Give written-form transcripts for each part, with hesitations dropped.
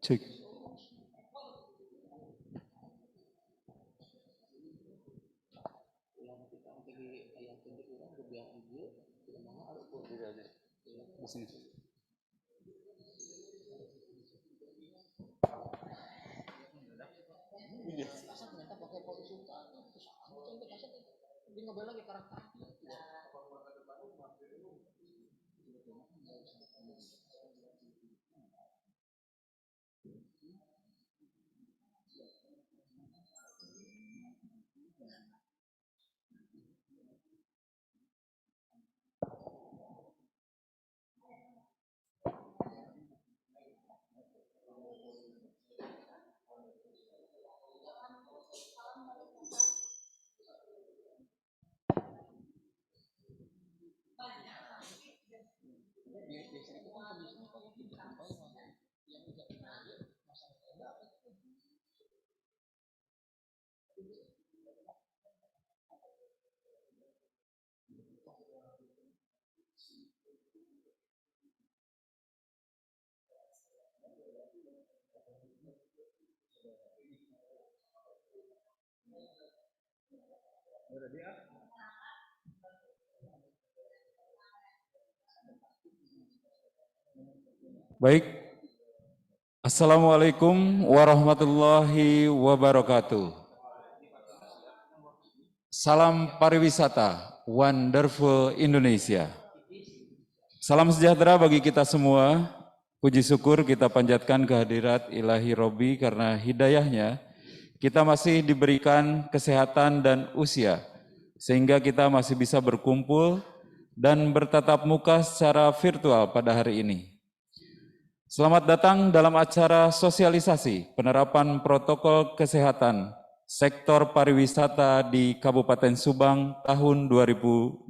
Cek. Baik. Assalamualaikum warahmatullahi wabarakatuh. Salam pariwisata, wonderful Indonesia. Salam sejahtera bagi kita semua. Puji syukur kita panjatkan kehadirat Ilahi Robbi karena hidayahnya kita masih diberikan kesehatan dan usia sehingga kita masih bisa berkumpul dan bertatap muka secara virtual pada hari ini. Selamat datang dalam acara sosialisasi penerapan protokol kesehatan sektor pariwisata di Kabupaten Subang tahun 2022.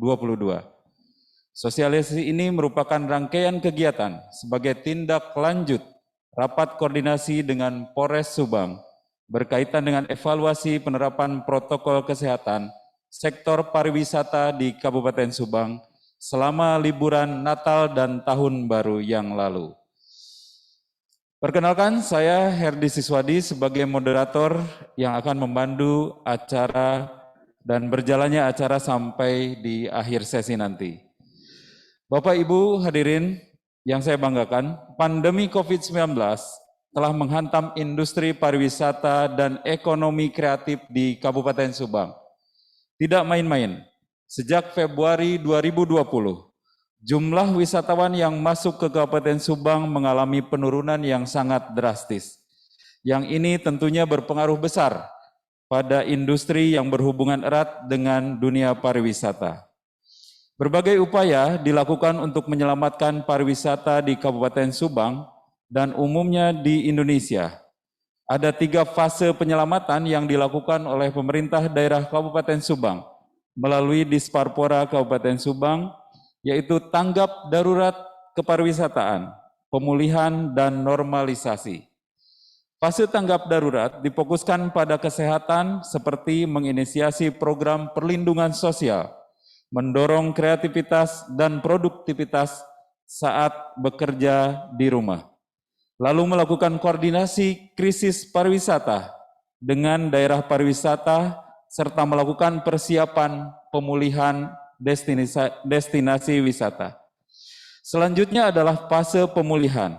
Sosialisasi ini merupakan rangkaian kegiatan sebagai tindak lanjut rapat koordinasi dengan Polres Subang berkaitan dengan evaluasi penerapan protokol kesehatan sektor pariwisata di Kabupaten Subang selama liburan Natal dan Tahun Baru yang lalu. Perkenalkan, saya Herdi Siswadi sebagai moderator yang akan memandu acara dan berjalannya acara sampai di akhir sesi nanti. Bapak Ibu hadirin yang saya banggakan, pandemi COVID-19 telah menghantam industri pariwisata dan ekonomi kreatif di Kabupaten Subang. Tidak main-main, sejak Februari 2020, jumlah wisatawan yang masuk ke Kabupaten Subang mengalami penurunan yang sangat drastis. Yang ini tentunya berpengaruh besar pada industri yang berhubungan erat dengan dunia pariwisata. Berbagai upaya dilakukan untuk menyelamatkan pariwisata di Kabupaten Subang dan umumnya di Indonesia. Ada 3 fase penyelamatan yang dilakukan oleh pemerintah daerah Kabupaten Subang melalui Disparpora Kabupaten Subang, yaitu tanggap darurat kepariwisataan, pemulihan, dan normalisasi. Fase tanggap darurat difokuskan pada kesehatan seperti menginisiasi program perlindungan sosial, mendorong kreativitas dan produktivitas saat bekerja di rumah. Lalu melakukan koordinasi krisis pariwisata dengan daerah pariwisata serta melakukan persiapan pemulihan destinasi wisata. Selanjutnya adalah fase pemulihan,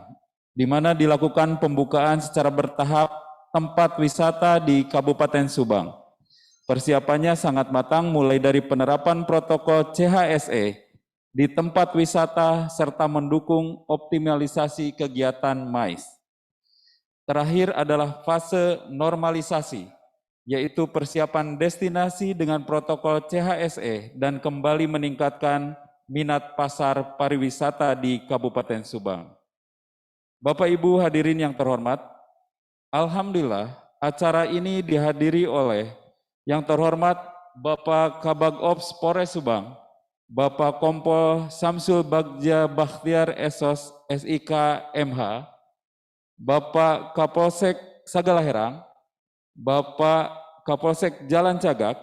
di mana dilakukan pembukaan secara bertahap tempat wisata di Kabupaten Subang. Persiapannya sangat matang mulai dari penerapan protokol CHSE di tempat wisata serta mendukung optimalisasi kegiatan MICE. Terakhir adalah fase normalisasi, yaitu persiapan destinasi dengan protokol CHSE dan kembali meningkatkan minat pasar pariwisata di Kabupaten Subang. Bapak Ibu hadirin yang terhormat, alhamdulillah acara ini dihadiri oleh yang terhormat Bapak Kabag Ops Polres Subang, Bapak Kompol Samsul Bagja Bakhtiar Esos SIK MH, Bapak Kapolsek Sagalaherang, Bapak Kapolsek Jalan Cagak,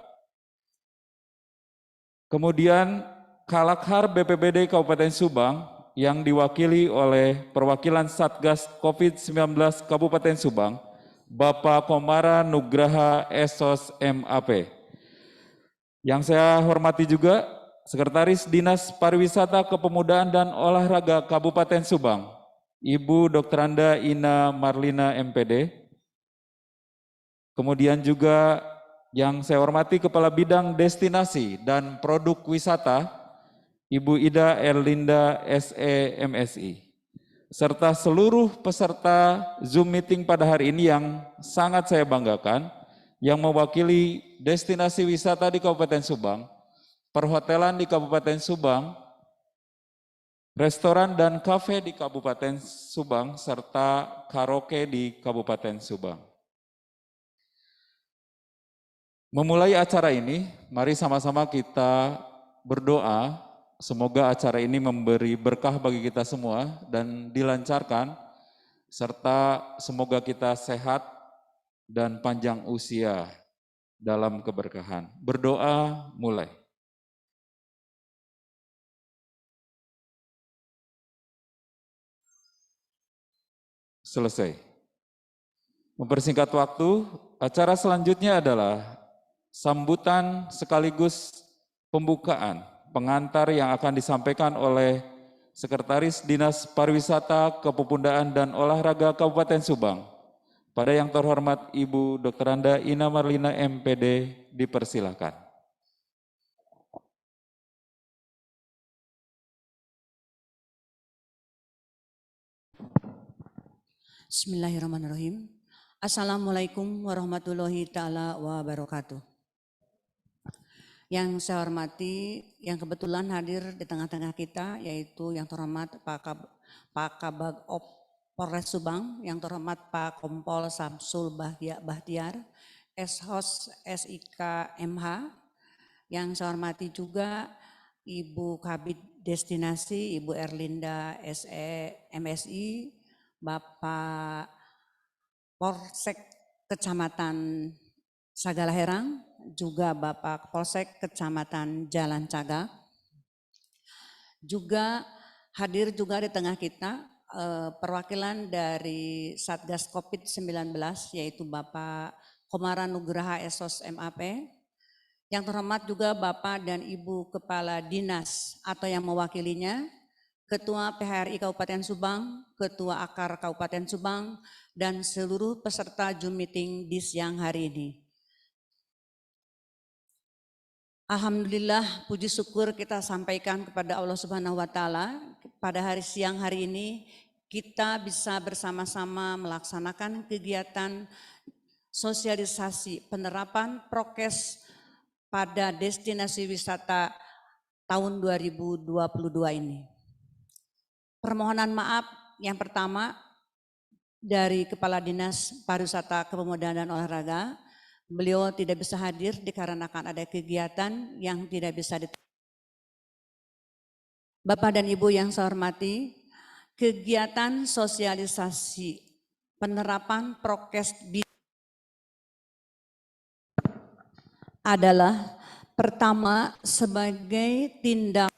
kemudian Kalakhar BPBD Kabupaten Subang, yang diwakili oleh perwakilan Satgas COVID-19 Kabupaten Subang, Bapak Komara Nugraha Esos MAP. Yang saya hormati juga Sekretaris Dinas Pariwisata Kepemudaan dan Olahraga Kabupaten Subang, Ibu Dr. Anda Ina Marlina MPD. Kemudian juga yang saya hormati Kepala Bidang Destinasi dan Produk Wisata, Ibu Ida Erlinda SE MSI. Serta seluruh peserta Zoom meeting pada hari ini yang sangat saya banggakan, yang mewakili destinasi wisata di Kabupaten Subang, perhotelan di Kabupaten Subang, restoran dan kafe di Kabupaten Subang, serta karaoke di Kabupaten Subang. Memulai acara ini, mari sama-sama kita berdoa, semoga acara ini memberi berkah bagi kita semua dan dilancarkan, serta semoga kita sehat dan panjang usia dalam keberkahan. Berdoa mulai. Selesai. Mempersingkat waktu, acara selanjutnya adalah sambutan sekaligus pembukaan pengantar yang akan disampaikan oleh Sekretaris Dinas Pariwisata, Kepemudaan dan Olahraga Kabupaten Subang. Pada yang terhormat Ibu Dr. Anda Ina Marlina MPD, dipersilakan. Bismillahirrahmanirrahim. Assalamualaikum warahmatullahi ta'ala wabarakatuh. Yang saya hormati, yang kebetulan hadir di tengah-tengah kita, yaitu yang terhormat Pak Kabag Polres Subang, yang terhormat Pak Kompol Samsul Bahtiar, Eshos SIK MH, yang saya hormati juga Ibu Kabid Destinasi, Ibu Erlinda SE MSI, Bapak Polsek Kecamatan Sagalaherang, juga Bapak Polsek Kecamatan Jalan Cagak. Juga hadir juga di tengah kita perwakilan dari Satgas COVID-19, yaitu Bapak Komara Nugraha Esos MAP. Yang terhormat juga Bapak dan Ibu Kepala Dinas atau yang mewakilinya, Ketua PHRI Kabupaten Subang, Ketua AKAR Kabupaten Subang, dan seluruh peserta Zoom meeting di siang hari ini. Alhamdulillah, puji syukur kita sampaikan kepada Allah Subhanahu wa Ta'ala. Pada siang hari ini kita bisa bersama-sama melaksanakan kegiatan sosialisasi penerapan prokes pada destinasi wisata tahun 2022 ini. Permohonan maaf yang pertama dari Kepala Dinas Pariwisata Kepemudaan dan Olahraga. Beliau tidak bisa hadir dikarenakan ada kegiatan yang tidak bisa Bapak dan Ibu yang saya hormati, kegiatan sosialisasi penerapan prokes adalah pertama sebagai tindak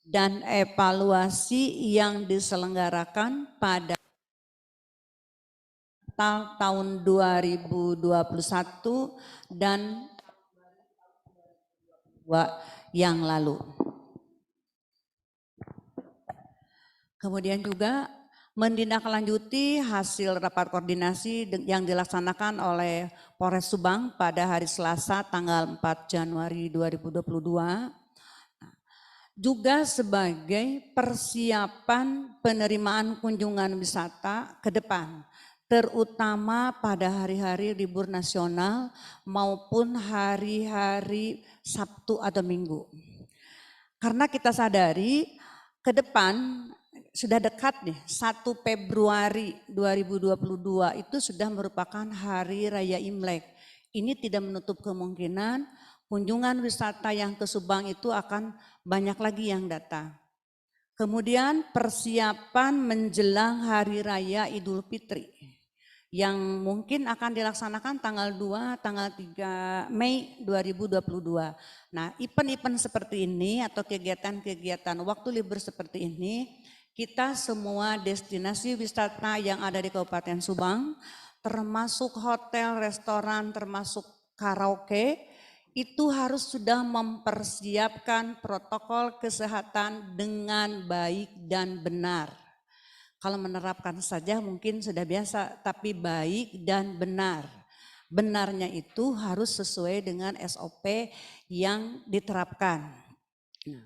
dan evaluasi yang diselenggarakan pada tahun 2021 dan yang lalu. Kemudian juga menindaklanjuti hasil rapat koordinasi yang dilaksanakan oleh Polres Subang pada hari Selasa tanggal 4 Januari 2022. Juga sebagai persiapan penerimaan kunjungan wisata ke depan, terutama pada hari-hari libur nasional maupun hari-hari Sabtu atau Minggu. Karena kita sadari ke depan sudah dekat nih, 1 Februari 2022 itu sudah merupakan hari raya Imlek. Ini tidak menutup kemungkinan kunjungan wisata yang ke Subang itu akan banyak lagi yang datang. Kemudian persiapan menjelang hari raya Idul Fitri. yang mungkin akan dilaksanakan tanggal 2, tanggal 3 Mei 2022. Nah, event-event seperti ini atau kegiatan-kegiatan waktu libur seperti ini, kita semua destinasi wisata yang ada di Kabupaten Subang, termasuk hotel, restoran, termasuk karaoke, itu harus sudah mempersiapkan protokol kesehatan dengan baik dan benar. Kalau menerapkan saja mungkin sudah biasa, tapi baik dan benar. Benarnya itu harus sesuai dengan SOP yang diterapkan. Nah,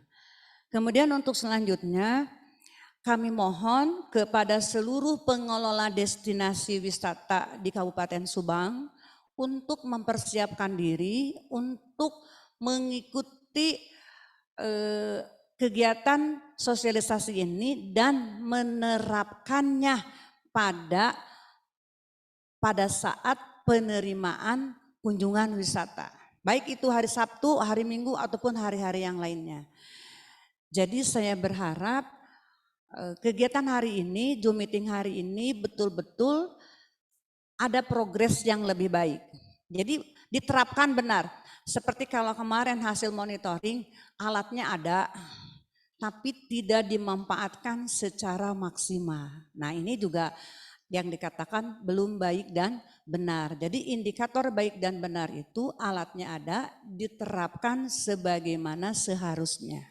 kemudian untuk selanjutnya, kami mohon kepada seluruh pengelola destinasi wisata di Kabupaten Subang untuk mempersiapkan diri untuk mengikuti kegiatan sosialisasi ini dan menerapkannya pada saat penerimaan kunjungan wisata. Baik itu hari Sabtu, hari Minggu ataupun hari-hari yang lainnya. Jadi saya berharap kegiatan hari ini, Zoom meeting hari ini betul-betul ada progres yang lebih baik. Jadi diterapkan benar. Seperti kalau kemarin hasil monitoring, alatnya ada, tapi tidak dimanfaatkan secara maksimal. Nah, ini juga yang dikatakan belum baik dan benar. Jadi indikator baik dan benar itu alatnya ada, diterapkan sebagaimana seharusnya.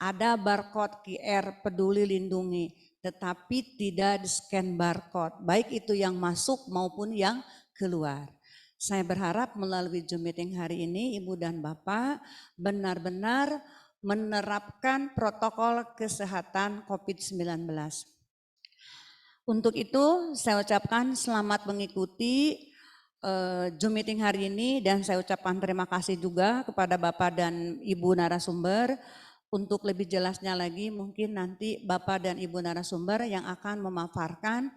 Ada barcode QR peduli lindungi, tetapi tidak di-scan barcode, baik itu yang masuk maupun yang keluar. Saya berharap melalui Zoom meeting hari ini Ibu dan Bapak benar-benar menerapkan protokol kesehatan COVID-19. Untuk itu saya ucapkan selamat mengikuti Zoom meeting hari ini dan saya ucapkan terima kasih juga kepada Bapak dan Ibu narasumber. Untuk lebih jelasnya lagi mungkin nanti Bapak dan Ibu narasumber yang akan memaparkan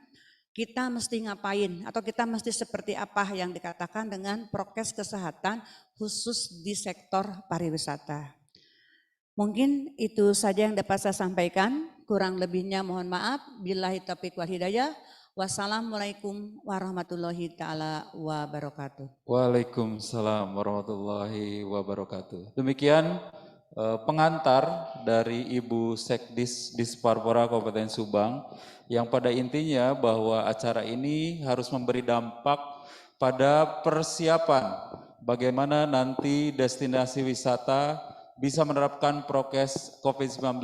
kita mesti ngapain atau kita mesti seperti apa yang dikatakan dengan prokes kesehatan khusus di sektor pariwisata. Mungkin itu saja yang dapat saya sampaikan, kurang lebihnya mohon maaf. Billahi taufiq wal hidayah. Wassalamualaikum warahmatullahi taala wabarakatuh. Waalaikumsalam warahmatullahi wabarakatuh. Demikian pengantar dari Ibu Sekdis Disparpora Kabupaten Subang yang pada intinya bahwa acara ini harus memberi dampak pada persiapan bagaimana nanti destinasi wisata bisa menerapkan prokes COVID-19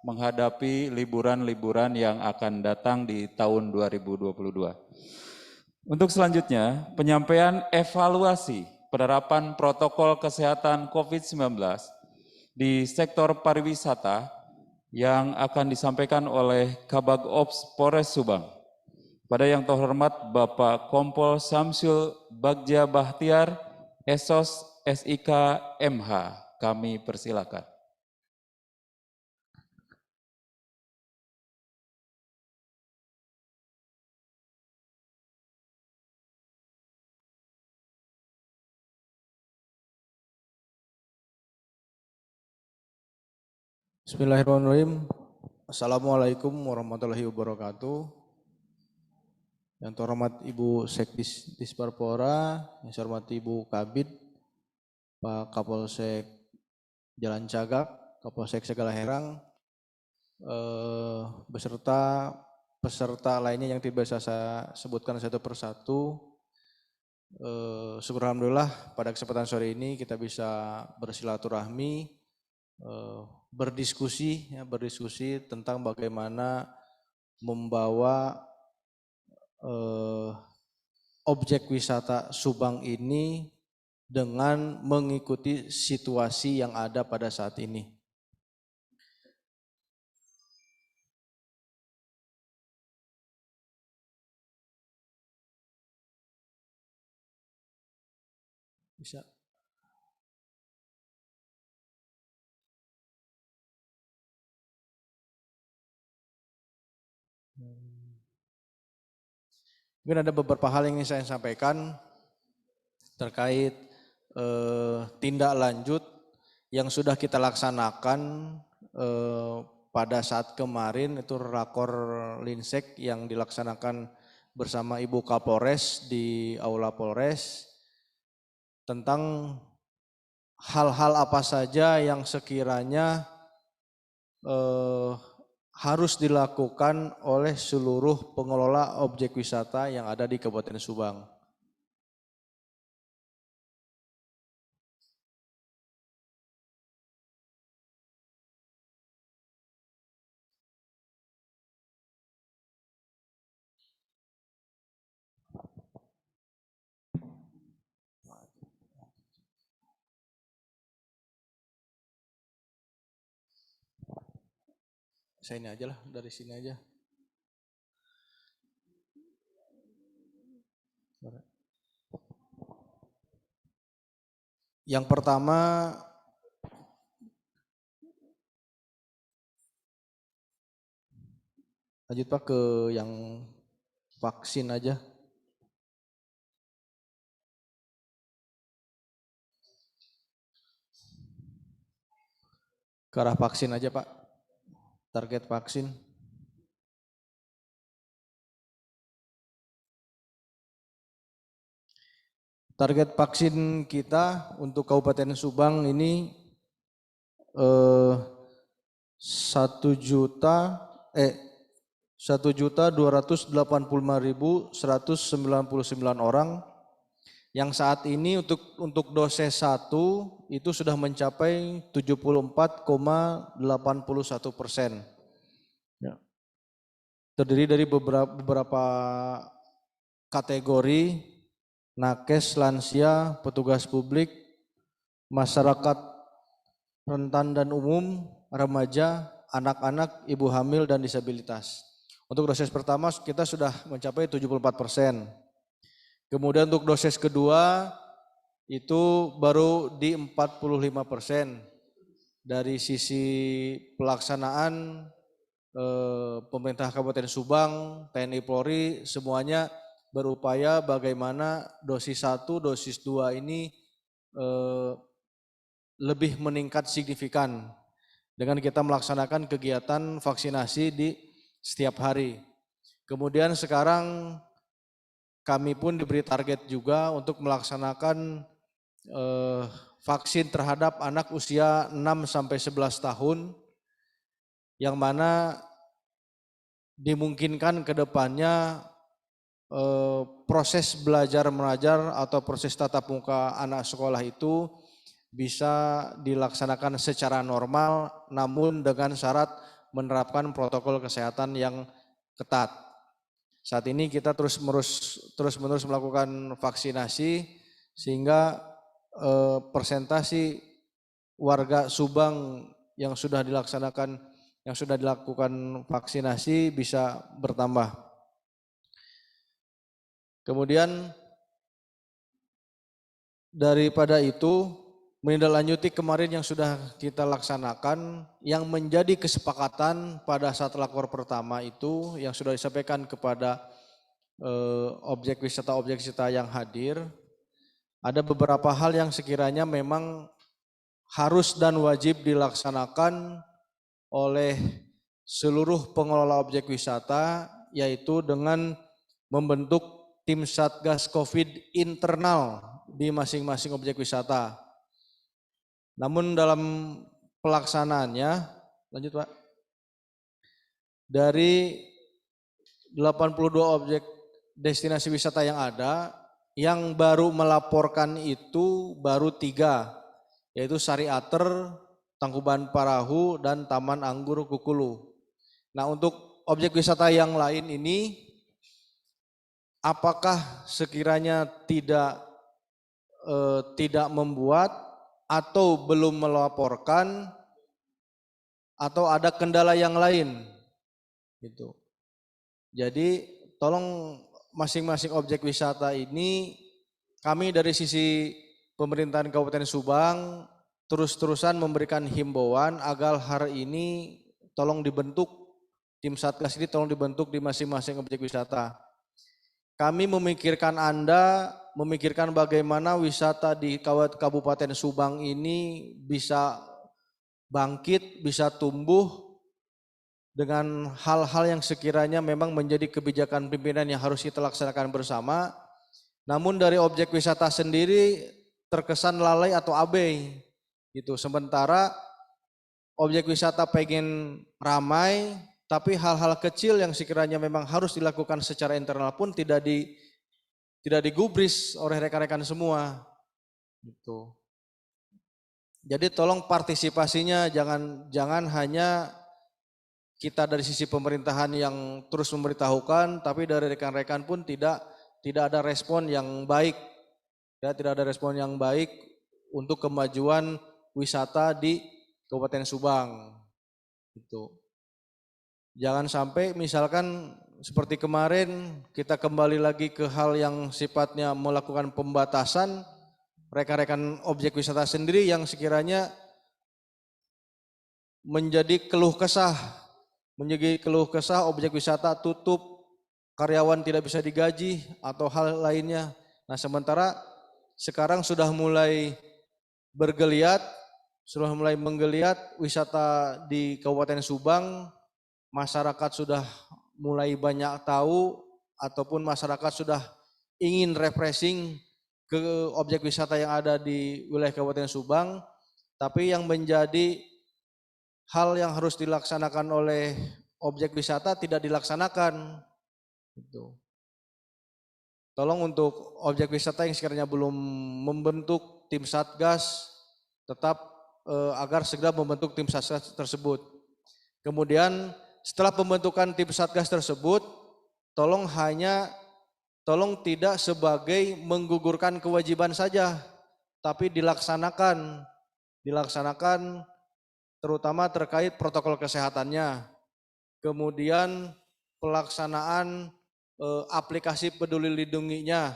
menghadapi liburan-liburan yang akan datang di tahun 2022. Untuk selanjutnya, penyampaian evaluasi penerapan protokol kesehatan COVID-19 di sektor pariwisata yang akan disampaikan oleh Kabag Ops Polres Subang. Pada yang terhormat Bapak Kompol Samsul Bagja Bahtiar, Esos SIK MH, kami persilakan. Bismillahirrahmanirrahim. Assalamualaikum warahmatullahi wabarakatuh. Yang terhormat Ibu Sekdis Disparpora, yang saya hormati Ibu Kabid, Pak Kapolsek Jalan Cagak, Kapolsek Segala Herang, beserta peserta lainnya yang tidak bisa saya sebutkan satu persatu. Syukur alhamdulillah pada kesempatan sore ini kita bisa bersilaturahmi, berdiskusi tentang bagaimana membawa objek wisata Subang ini dengan mengikuti situasi yang ada pada saat ini. Bisa. Mungkin ada beberapa hal yang ingin saya sampaikan terkait tindak lanjut yang sudah kita laksanakan pada saat kemarin itu rakor Linsek yang dilaksanakan bersama Ibu Kapolres di Aula Polres tentang hal-hal apa saja yang sekiranya harus dilakukan oleh seluruh pengelola objek wisata yang ada di Kabupaten Subang. Saya ini aja lah, dari sini aja. Yang pertama, lanjut Pak ke yang vaksin aja. Ke arah vaksin aja Pak, target vaksin. Target vaksin kita untuk Kabupaten Subang ini 1.285.199 orang yang saat ini untuk dosis 1 itu sudah mencapai 74,81%. Ya. Terdiri dari beberapa kategori: nakes, lansia, petugas publik, masyarakat rentan dan umum, remaja, anak-anak, ibu hamil, dan disabilitas. Untuk dosis pertama kita sudah mencapai 74%. Kemudian untuk dosis kedua itu baru di 45%. Dari sisi pelaksanaan pemerintah Kabupaten Subang, TNI Polri, semuanya berupaya bagaimana dosis 1, dosis 2 ini lebih meningkat signifikan dengan kita melaksanakan kegiatan vaksinasi di setiap hari. Kemudian sekarang kami pun diberi target juga untuk melaksanakan vaksin terhadap anak usia 6-11 tahun, yang mana dimungkinkan ke depannya proses belajar mengajar atau proses tatap muka anak sekolah itu bisa dilaksanakan secara normal, namun dengan syarat menerapkan protokol kesehatan yang ketat. Saat ini kita terus-menerus melakukan vaksinasi sehingga persentasi warga Subang yang sudah dilakukan vaksinasi bisa bertambah. Kemudian daripada itu, menindaklanjuti kemarin yang sudah kita laksanakan, yang menjadi kesepakatan pada saat lakor pertama itu yang sudah disampaikan kepada objek wisata yang hadir, ada beberapa hal yang sekiranya memang harus dan wajib dilaksanakan oleh seluruh pengelola objek wisata, yaitu dengan membentuk tim Satgas COVID internal di masing-masing objek wisata. Namun dalam pelaksanaannya, lanjut Pak, dari 82 objek destinasi wisata yang ada, yang baru melaporkan itu baru 3, yaitu Sari Ater, Tangkuban Parahu, dan Taman Anggur Kukulu. Nah, untuk objek wisata yang lain ini, apakah sekiranya tidak membuat atau belum melaporkan atau ada kendala yang lain gitu. Jadi tolong masing-masing objek wisata ini, kami dari sisi pemerintahan Kabupaten Subang terus-terusan memberikan himbauan agar hari ini tolong dibentuk tim Satgas ini, tolong dibentuk di masing-masing objek wisata. Kami memikirkan Anda, memikirkan bagaimana wisata di Kabupaten Subang ini bisa bangkit, bisa tumbuh, dengan hal-hal yang sekiranya memang menjadi kebijakan pimpinan yang harus kita laksanakan bersama. Namun dari objek wisata sendiri terkesan lalai atau abai gitu. Sementara objek wisata pengen ramai, tapi hal-hal kecil yang sekiranya memang harus dilakukan secara internal pun tidak digubris oleh rekan-rekan semua. Gitu. Jadi tolong partisipasinya jangan hanya kita dari sisi pemerintahan yang terus memberitahukan, tapi dari rekan-rekan pun tidak ada respon yang baik. Ya, tidak ada respon yang baik untuk kemajuan wisata di Kabupaten Subang. Gitu. Jangan sampai misalkan seperti kemarin kita kembali lagi ke hal yang sifatnya melakukan pembatasan, rekan-rekan objek wisata sendiri yang sekiranya menjadi keluh kesah objek wisata tutup, karyawan tidak bisa digaji atau hal lainnya. Nah, sementara sekarang sudah mulai menggeliat wisata di Kabupaten Subang, masyarakat sudah mulai banyak tahu ataupun masyarakat sudah ingin refreshing ke objek wisata yang ada di wilayah Kabupaten Subang, tapi yang menjadi hal yang harus dilaksanakan oleh objek wisata tidak dilaksanakan. Gitu. Tolong untuk objek wisata yang sekiranya belum membentuk tim satgas, tetap agar segera membentuk tim satgas tersebut. Kemudian setelah pembentukan tim satgas tersebut, tolong tidak sebagai menggugurkan kewajiban saja, tapi dilaksanakan terutama terkait protokol kesehatannya. Kemudian pelaksanaan aplikasi Peduli Lindunginya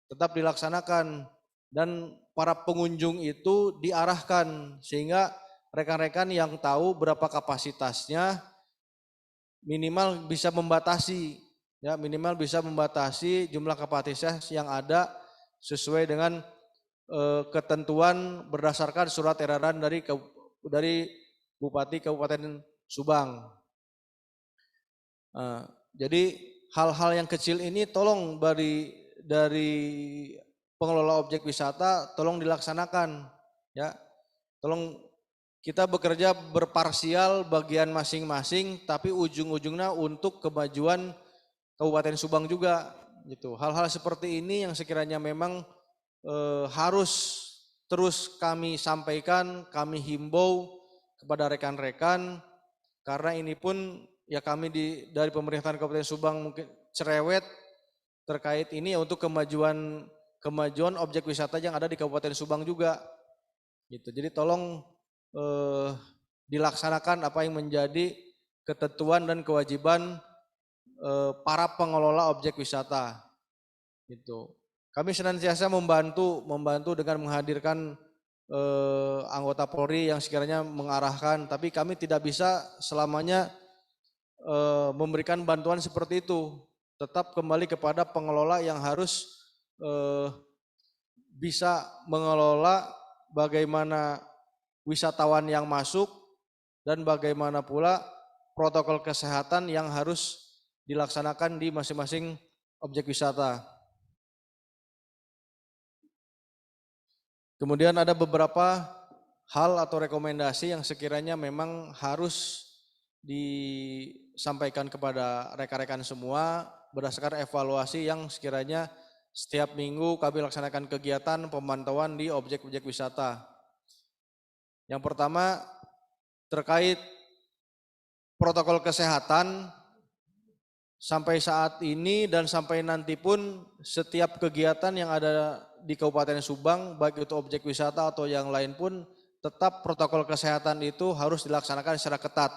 tetap dilaksanakan dan para pengunjung itu diarahkan sehingga rekan-rekan yang tahu berapa kapasitasnya minimal bisa membatasi jumlah kapasitas yang ada sesuai dengan ketentuan berdasarkan surat edaran dari Bupati Kabupaten Subang. Jadi hal-hal yang kecil ini tolong dari pengelola objek wisata tolong dilaksanakan, ya. Tolong kita bekerja berparsial bagian masing-masing, tapi ujung-ujungnya untuk kemajuan Kabupaten Subang juga, gitu. Hal-hal seperti ini yang sekiranya memang harus terus kami sampaikan, kami himbau kepada rekan-rekan, karena ini pun ya kami dari pemerintahan Kabupaten Subang mungkin cerewet terkait ini ya untuk kemajuan objek wisata yang ada di Kabupaten Subang juga. Gitu. Jadi tolong dilaksanakan apa yang menjadi ketentuan dan kewajiban para pengelola objek wisata. Gitu. Kami senantiasa membantu dengan menghadirkan anggota Polri yang sekiranya mengarahkan, tapi kami tidak bisa selamanya memberikan bantuan seperti itu. Tetap kembali kepada pengelola yang harus bisa mengelola bagaimana wisatawan yang masuk dan bagaimana pula protokol kesehatan yang harus dilaksanakan di masing-masing objek wisata. Kemudian ada beberapa hal atau rekomendasi yang sekiranya memang harus disampaikan kepada rekan-rekan semua berdasarkan evaluasi yang sekiranya setiap minggu kami laksanakan kegiatan pemantauan di objek-objek wisata. Yang pertama terkait protokol kesehatan, sampai saat ini dan sampai nanti pun setiap kegiatan yang ada di Kabupaten Subang, baik itu objek wisata atau yang lain pun, tetap protokol kesehatan itu harus dilaksanakan secara ketat.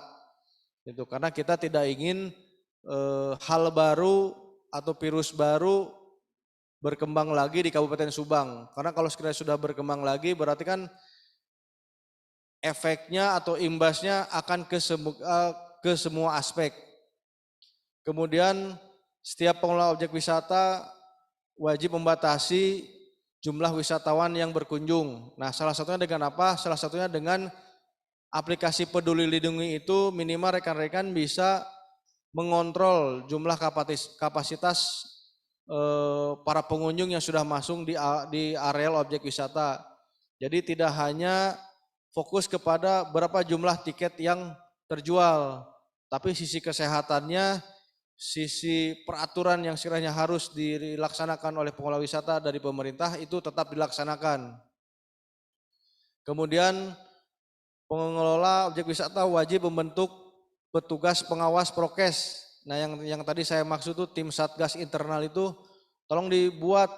Gitu. Karena kita tidak ingin hal baru atau virus baru berkembang lagi di Kabupaten Subang. Karena kalau sekiranya sudah berkembang lagi berarti kan efeknya atau imbasnya akan ke semua aspek. Kemudian setiap pengelola objek wisata wajib membatasi jumlah wisatawan yang berkunjung. Nah, salah satunya dengan apa? Salah satunya dengan aplikasi Peduli Lindungi itu minimal rekan-rekan bisa mengontrol jumlah kapasitas para pengunjung yang sudah masuk di areal objek wisata. Jadi tidak hanya fokus kepada berapa jumlah tiket yang terjual, tapi sisi kesehatannya, sisi peraturan yang sekiranya harus dilaksanakan oleh pengelola wisata dari pemerintah itu tetap dilaksanakan. Kemudian pengelola objek wisata wajib membentuk petugas pengawas prokes. Nah, yang tadi saya maksud itu tim Satgas internal itu tolong dibuat,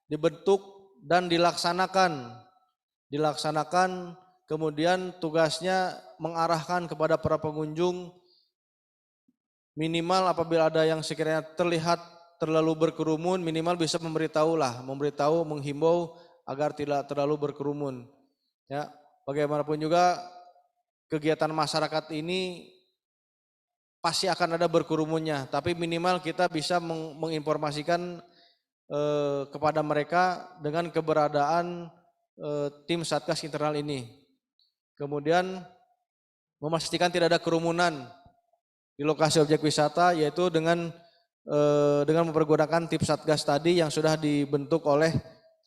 dibentuk dan dilaksanakan. Kemudian tugasnya mengarahkan kepada para pengunjung minimal apabila ada yang sekiranya terlihat terlalu berkerumun, minimal bisa memberitahu, menghimbau agar tidak terlalu berkerumun. Ya, bagaimanapun juga kegiatan masyarakat ini pasti akan ada berkerumunnya, tapi minimal kita bisa menginformasikan kepada mereka dengan keberadaan tim Satgas internal ini. Kemudian memastikan tidak ada kerumunan di lokasi objek wisata, yaitu dengan mempergunakan tim Satgas tadi yang sudah dibentuk oleh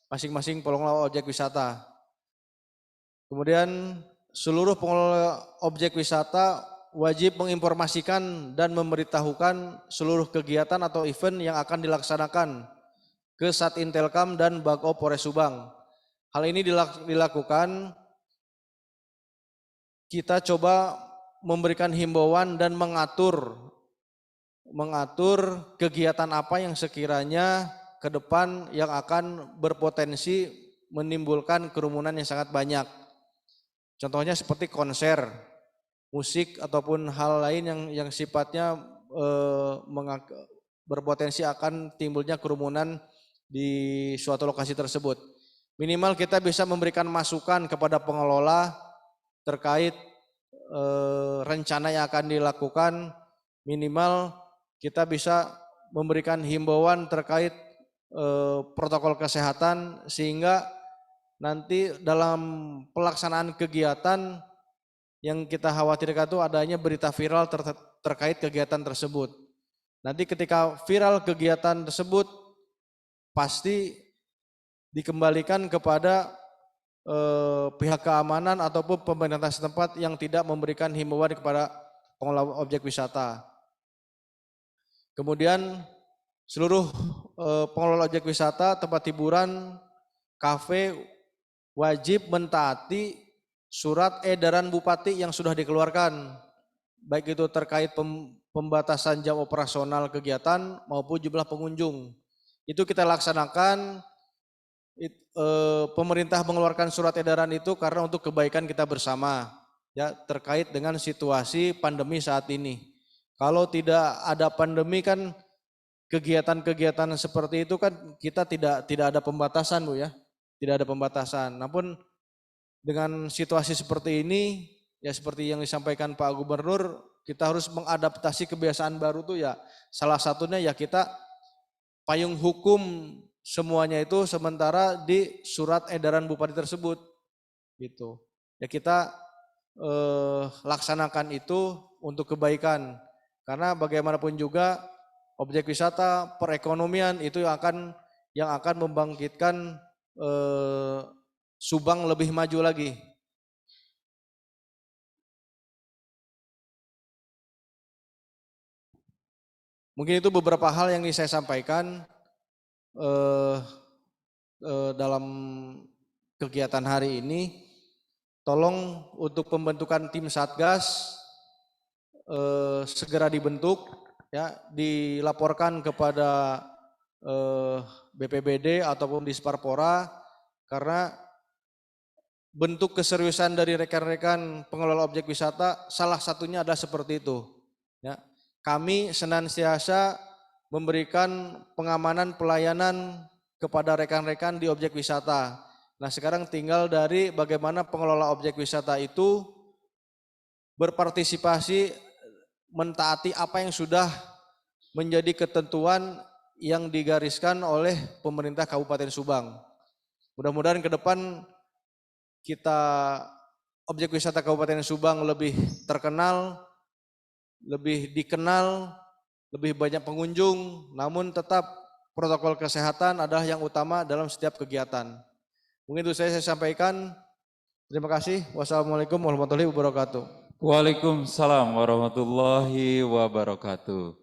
masing-masing pengelola objek wisata. Kemudian seluruh pengelola objek wisata wajib menginformasikan dan memberitahukan seluruh kegiatan atau event yang akan dilaksanakan ke Satintelkam dan Bagop Polres Subang. Hal ini dilakukan, kita coba memberikan himbauan dan mengatur kegiatan apa yang sekiranya ke depan yang akan berpotensi menimbulkan kerumunan yang sangat banyak. Contohnya seperti konser, musik ataupun hal lain yang sifatnya berpotensi akan timbulnya kerumunan di suatu lokasi tersebut. Minimal kita bisa memberikan masukan kepada pengelola terkait rencana yang akan dilakukan. Minimal kita bisa memberikan himbauan terkait protokol kesehatan, sehingga nanti dalam pelaksanaan kegiatan yang kita khawatirkan itu adanya berita viral terkait kegiatan tersebut. Nanti ketika viral kegiatan tersebut pasti dikembalikan kepada pihak keamanan ataupun pemerintah setempat yang tidak memberikan himbauan kepada pengelola objek wisata. Kemudian seluruh pengelola objek wisata, tempat hiburan, kafe wajib mentaati surat edaran Bupati yang sudah dikeluarkan, baik itu terkait pembatasan jam operasional kegiatan maupun jumlah pengunjung. Itu kita laksanakan, pemerintah mengeluarkan surat edaran itu karena untuk kebaikan kita bersama, ya, terkait dengan situasi pandemi saat ini. Kalau tidak ada pandemi kan kegiatan-kegiatan seperti itu kan kita tidak ada pembatasan, Bu, ya. Tidak ada pembatasan. Namun dengan situasi seperti ini, ya seperti yang disampaikan Pak Gubernur, kita harus mengadaptasi kebiasaan baru tuh, ya. Salah satunya ya kita payung hukum semuanya itu sementara di surat edaran Bupati tersebut, gitu. Ya kita laksanakan itu untuk kebaikan, karena bagaimanapun juga objek wisata, perekonomian itu yang akan membangkitkan Subang lebih maju lagi. Mungkin itu beberapa hal yang ingin saya sampaikan dalam kegiatan hari ini. Tolong untuk pembentukan tim Satgas segera dibentuk, ya, dilaporkan kepada BPBD ataupun Disparpora, karena bentuk keseriusan dari rekan-rekan pengelola objek wisata salah satunya adalah seperti itu, ya. Kami senantiasa memberikan pengamanan pelayanan kepada rekan-rekan di objek wisata. Nah, sekarang tinggal dari bagaimana pengelola objek wisata itu berpartisipasi mentaati apa yang sudah menjadi ketentuan yang digariskan oleh pemerintah Kabupaten Subang. Mudah-mudahan ke depan kita objek wisata Kabupaten Subang lebih terkenal, lebih dikenal, lebih banyak pengunjung, namun tetap protokol kesehatan adalah yang utama dalam setiap kegiatan. Mungkin itu saya sampaikan. Terima kasih. Wassalamualaikum warahmatullahi wabarakatuh. Waalaikumsalam warahmatullahi wabarakatuh.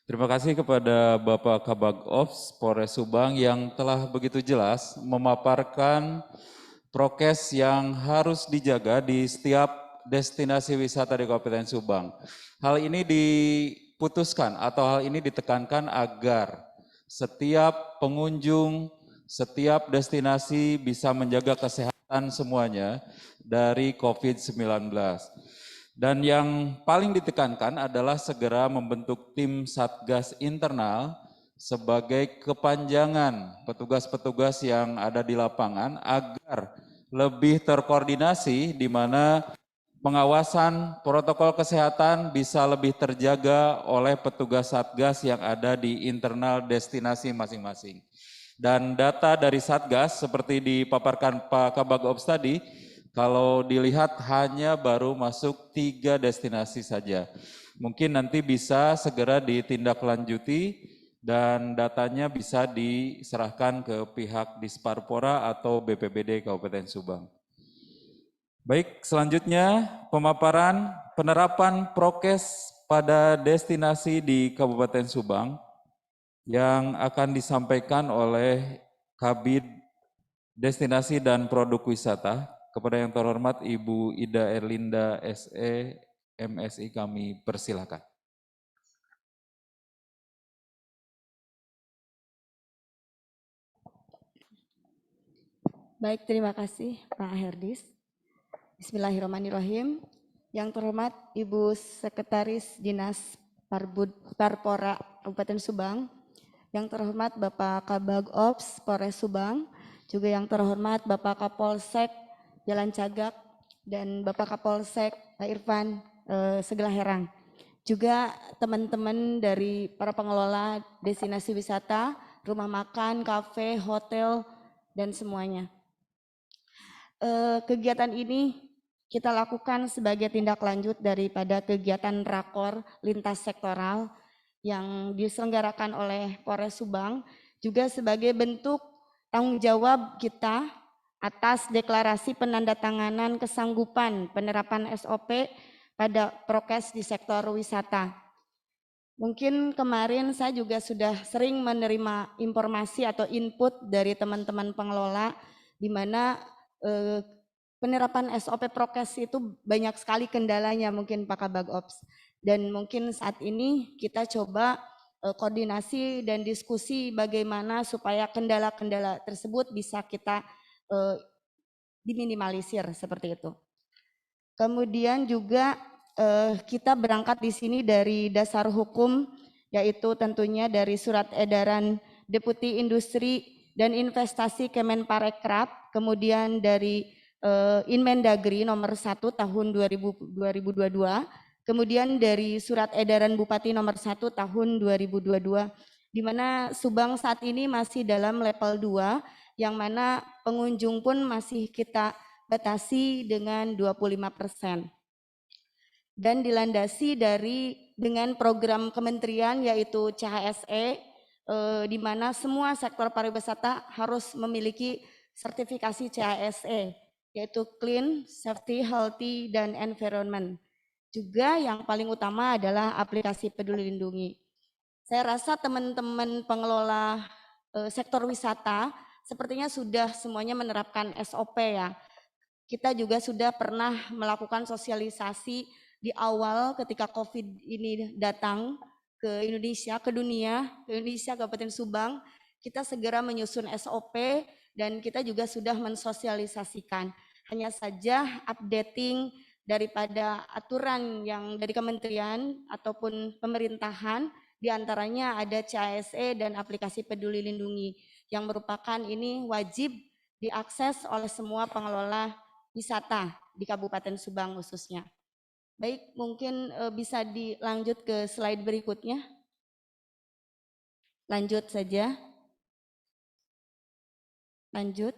Terima kasih kepada Bapak Kabag Ops Polres Subang yang telah begitu jelas memaparkan prokes yang harus dijaga di setiap destinasi wisata di Kabupaten Subang. Hal ini diputuskan atau hal ini ditekankan agar setiap pengunjung, setiap destinasi bisa menjaga kesehatan semuanya dari COVID-19. Dan yang paling ditekankan adalah segera membentuk tim Satgas internal sebagai kepanjangan petugas-petugas yang ada di lapangan agar lebih terkoordinasi di mana pengawasan protokol kesehatan bisa lebih terjaga oleh petugas Satgas yang ada di internal destinasi masing-masing. Dan data dari Satgas seperti dipaparkan Pak Kabag Ops tadi, kalau dilihat hanya baru masuk 3 destinasi saja. Mungkin nanti bisa segera ditindaklanjuti dan datanya bisa diserahkan ke pihak Disparpora atau BPBD Kabupaten Subang. Baik, selanjutnya pemaparan penerapan prokes pada destinasi di Kabupaten Subang yang akan disampaikan oleh Kabid Destinasi dan Produk Wisata. Kepada yang terhormat Ibu Ida Erlinda SE, MSI kami persilakan. Baik, terima kasih Pak Herdis. Bismillahirrahmanirrahim. Yang terhormat Ibu Sekretaris Dinas Parpora Kabupaten Subang, yang terhormat Bapak Kabag Ops Polres Subang, juga yang terhormat Bapak Kapolsek Jalan Cagak dan Bapak Kapolsek Pak Irfan Segalaherang. Juga teman-teman dari para pengelola destinasi wisata, rumah makan, kafe, hotel, dan semuanya. Kegiatan ini kita lakukan sebagai tindak lanjut daripada kegiatan rakor lintas sektoral yang diselenggarakan oleh Polres Subang, juga sebagai bentuk tanggung jawab kita atas deklarasi penandatanganan kesanggupan penerapan SOP pada prokes di sektor wisata. Mungkin kemarin saya juga sudah sering menerima informasi atau input dari teman-teman pengelola di mana penerapan SOP prokes itu banyak sekali kendalanya mungkin Pak Kabag Ops. Dan mungkin saat ini kita coba koordinasi dan diskusi bagaimana supaya kendala-kendala tersebut bisa kita diminimalisir seperti itu. Kemudian juga kita berangkat di sini dari dasar hukum, yaitu tentunya dari surat edaran Deputi Industri dan Investasi Kemenparekraf, kemudian dari Inmendagri nomor 1 tahun 2022, kemudian dari surat edaran Bupati nomor 1 tahun 2022, di mana Subang saat ini masih dalam level 2, yang mana pengunjung pun masih kita batasi dengan 25%. Dan dilandasi dengan program kementerian yaitu CHSE, di mana semua sektor pariwisata harus memiliki sertifikasi CHSE, yaitu Clean, Safety, Healthy, dan Environment. Juga yang paling utama adalah aplikasi Peduli Lindungi. Saya rasa teman-teman pengelola sektor wisata sepertinya sudah semuanya menerapkan SOP ya. Kita juga sudah pernah melakukan sosialisasi di awal ketika COVID ini datang ke Indonesia, ke dunia, ke Indonesia, Kabupaten Subang, kita segera menyusun SOP dan kita juga sudah mensosialisasikan. Hanya saja updating daripada aturan yang dari kementerian ataupun pemerintahan, diantaranya ada CHSE dan aplikasi Peduli Lindungi yang merupakan ini wajib diakses oleh semua pengelola wisata di Kabupaten Subang khususnya. Baik, mungkin bisa dilanjut ke slide berikutnya. Lanjut saja. Lanjut.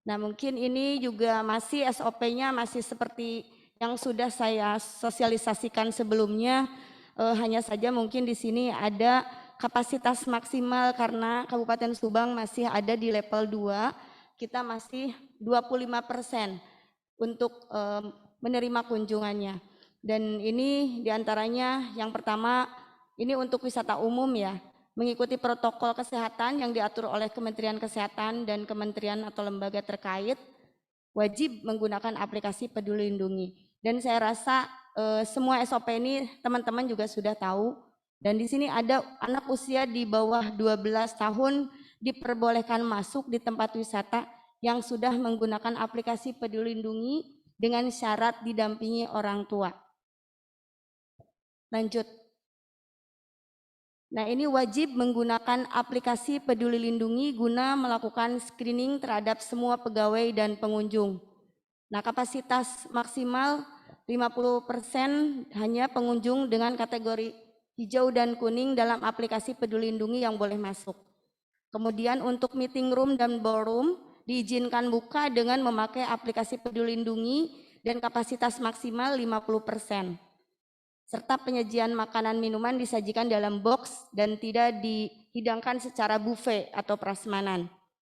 Nah, mungkin ini juga masih SOP-nya masih seperti yang sudah saya sosialisasikan sebelumnya. Hanya saja mungkin di sini ada kapasitas maksimal karena Kabupaten Subang masih ada di level 2, kita masih 25% untuk menerima kunjungannya. Dan ini diantaranya yang pertama, ini untuk wisata umum ya, mengikuti protokol kesehatan yang diatur oleh Kementerian Kesehatan dan kementerian atau lembaga terkait, wajib menggunakan aplikasi Peduli Lindungi. Dan saya rasa semua SOP ini teman-teman juga sudah tahu. Dan di sini ada anak usia di bawah 12 tahun diperbolehkan masuk di tempat wisata yang sudah menggunakan aplikasi Peduli Lindungi dengan syarat didampingi orang tua. Lanjut. Nah, ini wajib menggunakan aplikasi Peduli Lindungi guna melakukan screening terhadap semua pegawai dan pengunjung. Nah, kapasitas maksimal 50% hanya pengunjung dengan kategori hijau dan kuning dalam aplikasi Peduli Lindungi yang boleh masuk. Kemudian untuk meeting room dan ballroom diizinkan buka dengan memakai aplikasi Peduli Lindungi dan kapasitas maksimal 50%. Serta penyajian makanan minuman disajikan dalam box dan tidak dihidangkan secara buffet atau prasmanan.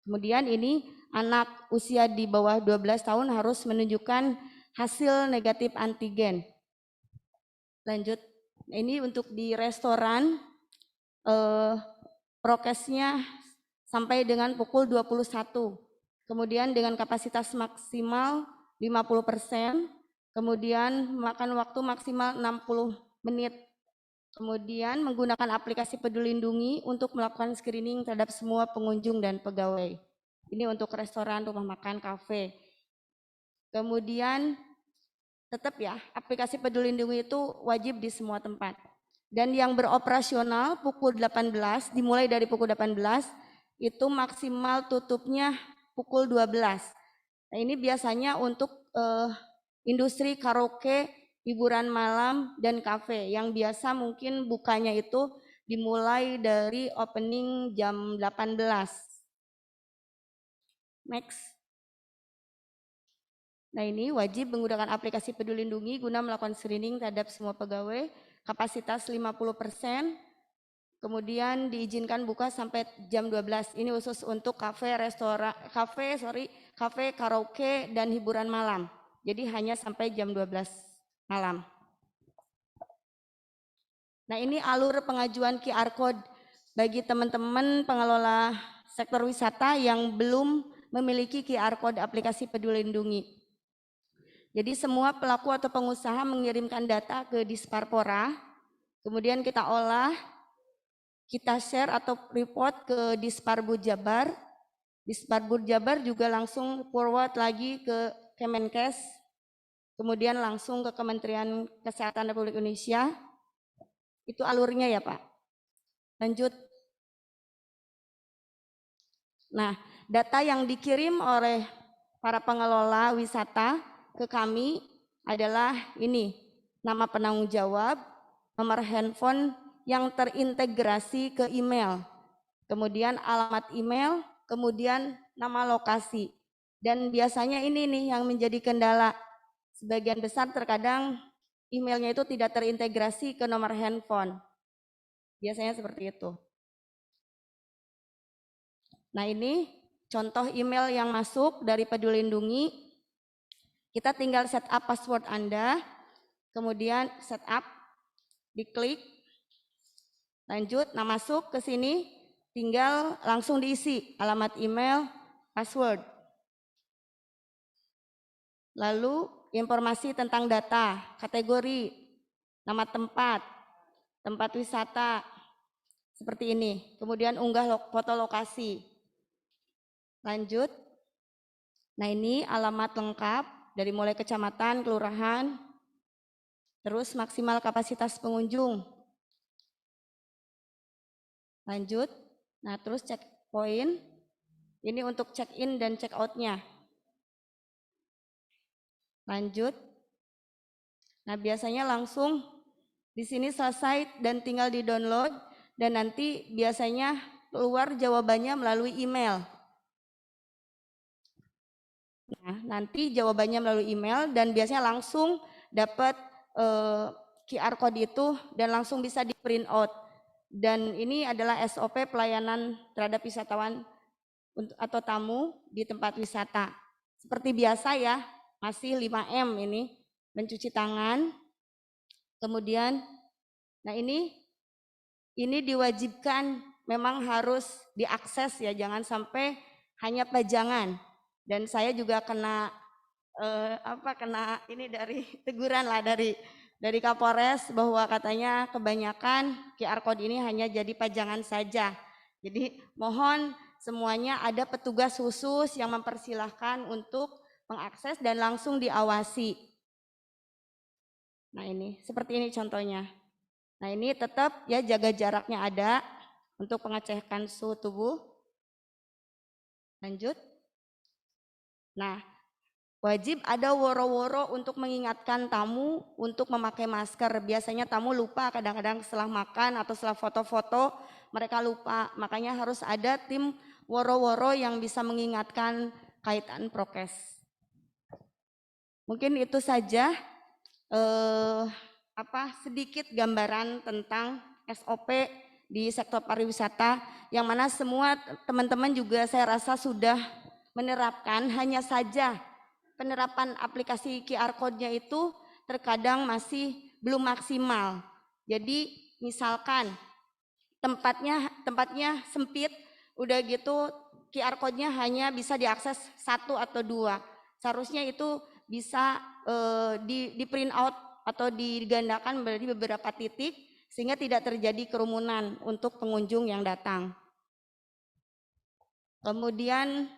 Kemudian ini anak usia di bawah 12 tahun harus menunjukkan hasil negatif antigen. Lanjut, ini untuk di restoran prokesnya sampai dengan pukul 21. Kemudian dengan kapasitas maksimal 50%. Kemudian makan waktu maksimal 60 menit. Kemudian menggunakan aplikasi Peduli Lindungi untuk melakukan screening terhadap semua pengunjung dan pegawai. Ini untuk restoran, rumah makan, kafe. Kemudian tetap ya, aplikasi Peduli Lindungi itu wajib di semua tempat. Dan yang beroperasional pukul 18, dimulai dari pukul 18, itu maksimal tutupnya pukul 12. Nah, ini biasanya untuk industri karaoke, hiburan malam, dan kafe yang biasa mungkin bukanya itu dimulai dari opening jam 18. Next. Nah, ini wajib menggunakan aplikasi Peduli Lindungi guna melakukan screening terhadap semua pegawai, kapasitas 50%, kemudian diizinkan buka sampai jam 12. Ini khusus untuk kafe, restoran, kafe, karaoke, dan hiburan malam. Jadi hanya sampai jam 12 malam. Nah, ini alur pengajuan QR Code bagi teman-teman pengelola sektor wisata yang belum memiliki QR Code aplikasi Peduli Lindungi. Jadi semua pelaku atau pengusaha mengirimkan data ke Disparpora, kemudian kita olah, kita share atau report ke Disparbud Jabar. Disparbud Jabar juga langsung forward lagi ke Kemenkes, kemudian langsung ke Kementerian Kesehatan Republik Indonesia. Itu alurnya ya Pak. Lanjut. Nah, data yang dikirim oleh para pengelola wisata ke kami adalah ini, nama penanggung jawab, nomor handphone yang terintegrasi ke email, kemudian alamat email, kemudian nama lokasi. Dan biasanya ini nih yang menjadi kendala. Sebagian besar terkadang emailnya itu tidak terintegrasi ke nomor handphone. Biasanya seperti itu. Nah, ini contoh email yang masuk dari Peduli Lindungi. Kita tinggal setup password Anda, kemudian setup, diklik, lanjut, nah masuk ke sini, tinggal langsung diisi alamat email, password. Lalu informasi tentang data, kategori, nama tempat, tempat wisata, seperti ini. Kemudian unggah foto lokasi. Lanjut. Nah, ini alamat lengkap dari mulai kecamatan, kelurahan, terus maksimal kapasitas pengunjung. Lanjut. Nah, terus checkpoint. Ini untuk check-in dan check-out-nya. Lanjut. Nah, biasanya langsung di sini selesai dan tinggal di-download dan nanti biasanya keluar jawabannya melalui email. Nah, nanti jawabannya melalui email dan biasanya langsung dapat QR code itu dan langsung bisa di print out. Dan ini adalah SOP pelayanan terhadap wisatawan atau tamu di tempat wisata. Seperti biasa ya, masih 5M ini, mencuci tangan. Kemudian, nah ini diwajibkan memang harus diakses ya, jangan sampai hanya pajangan. Dan saya juga kena kena ini dari teguran lah dari Kapolres bahwa katanya kebanyakan QR code ini hanya jadi pajangan saja. Jadi mohon semuanya ada petugas khusus yang mempersilahkan untuk mengakses dan langsung diawasi. Nah ini seperti ini contohnya. Nah ini tetap ya jaga jaraknya ada untuk pengecekan suhu tubuh. Lanjut. Nah, wajib ada woro-woro untuk mengingatkan tamu untuk memakai masker. Biasanya tamu lupa kadang-kadang setelah makan atau setelah foto-foto mereka lupa. Makanya harus ada tim woro-woro yang bisa mengingatkan kaitan prokes. Mungkin itu saja sedikit gambaran tentang SOP di sektor pariwisata yang mana semua teman-teman juga saya rasa sudah menerapkan, hanya saja penerapan aplikasi QR code-nya itu terkadang masih belum maksimal. Jadi misalkan tempatnya sempit, udah gitu QR code-nya hanya bisa diakses 1 atau 2. Seharusnya itu bisa di print out atau digandakan menjadi beberapa titik sehingga tidak terjadi kerumunan untuk pengunjung yang datang. Kemudian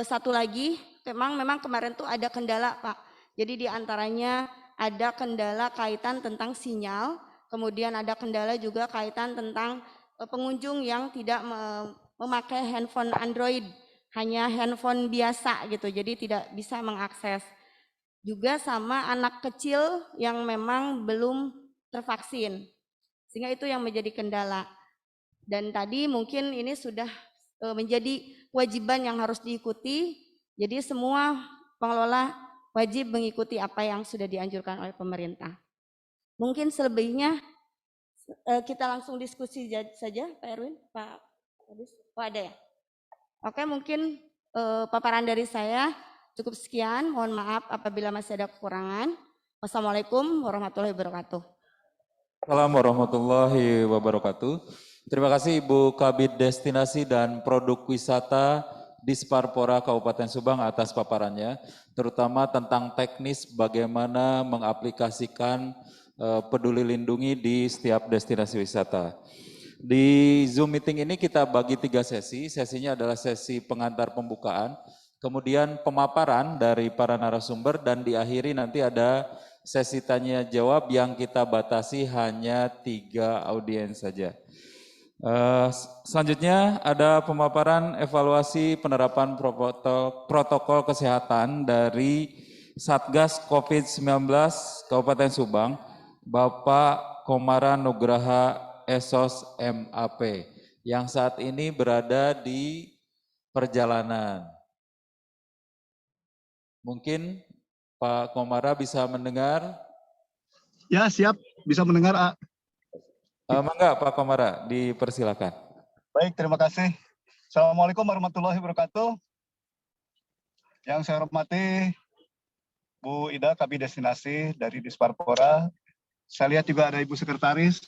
satu lagi, memang kemarin tuh ada kendala Pak. Jadi diantaranya ada kendala kaitan tentang sinyal, kemudian ada kendala juga kaitan tentang pengunjung yang tidak memakai handphone Android, hanya handphone biasa gitu, jadi tidak bisa mengakses. Juga sama anak kecil yang memang belum tervaksin, sehingga itu yang menjadi kendala. Dan tadi mungkin ini sudah menjadi kewajiban yang harus diikuti. Jadi semua pengelola wajib mengikuti apa yang sudah dianjurkan oleh pemerintah. Mungkin selebihnya kita langsung diskusi saja, Pak Erwin, Pak Adis. Oh ada ya? Oke, mungkin paparan dari saya cukup sekian. Mohon maaf apabila masih ada kekurangan. Wassalamualaikum warahmatullahi wabarakatuh. Assalamualaikum warahmatullahi wabarakatuh. Terima kasih Ibu Kabid Destinasi dan Produk Wisata Disparpora Kabupaten Subang atas paparannya, terutama tentang teknis bagaimana mengaplikasikan Peduli Lindungi di setiap destinasi wisata. Di Zoom meeting ini kita bagi 3 sesi. Sesinya adalah sesi pengantar pembukaan, kemudian pemaparan dari para narasumber, dan diakhiri nanti ada sesi tanya jawab yang kita batasi hanya 3 audiens saja. Selanjutnya ada pemaparan evaluasi penerapan protokol kesehatan dari Satgas COVID-19 Kabupaten Subang, Bapak Komara Nugraha Esos MAP, yang saat ini berada di perjalanan. Mungkin Pak Komara bisa mendengar? Ya, siap. Bisa mendengar, Mangga Pak Komara, dipersilakan. Baik, terima kasih. Assalamualaikum warahmatullahi wabarakatuh. Yang saya hormati Bu Ida, Kabid Destinasi dari Disparpora. Saya lihat juga ada Ibu Sekretaris